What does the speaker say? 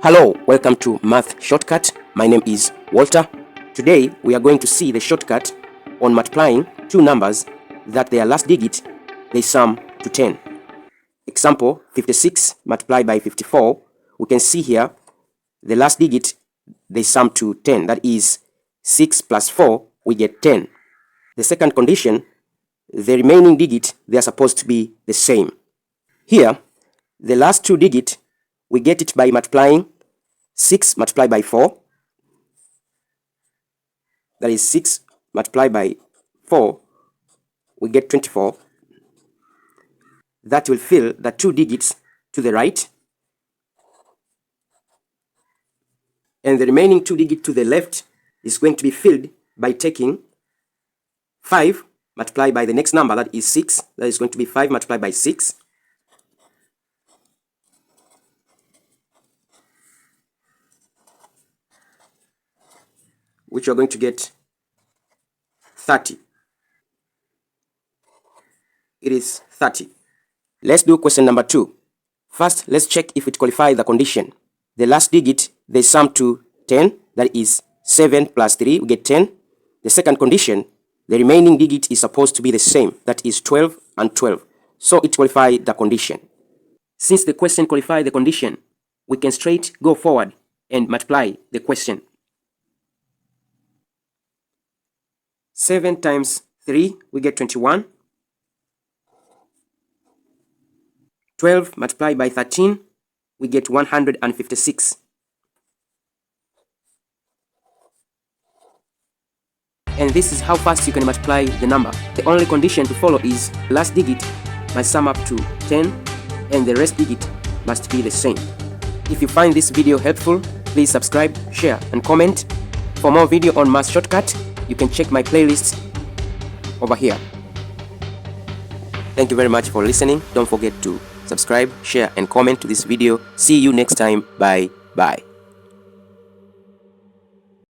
Hello, welcome to Math Shortcut. My name is Walter. Today we are going to see the shortcut on multiplying two numbers that their last digit they sum to 10. Example 56 multiplied by 54. We can see here the last digit they sum to 10. That is 6 plus 4, we get 10. The second condition, the remaining digit they are supposed to be the same. Here, the last two digits we get it by multiplying 6 multiplied by 4. That is 6 multiplied by 4, we get 24. That will fill the two digits to the right. And the remaining two digits to the left is going to be filled by taking 5 multiplied by the next number, that is 6. That is going to be 5 multiplied by 6. Which you are going to get 30. It is 30. Let's do question number 2. First, let's check if it qualifies the condition. The last digit, they sum to 10. That is 7 plus 3, we get 10. The second condition, the remaining digit is supposed to be the same. That is 12 and 12. So it qualifies the condition. Since the question qualifies the condition, we can straight go forward and multiply the question. 7 times 3, we get 21. 12 multiplied by 13, we get 156. And this is how fast you can multiply the number. The only condition to follow is last digit must sum up to 10 and the rest digit must be the same. If you find this video helpful, please subscribe, share and comment. For more video on Math Shortcut, you can check my playlist over here. Thank you very much for listening. Don't forget to subscribe, share and comment to this video. See you next time. Bye.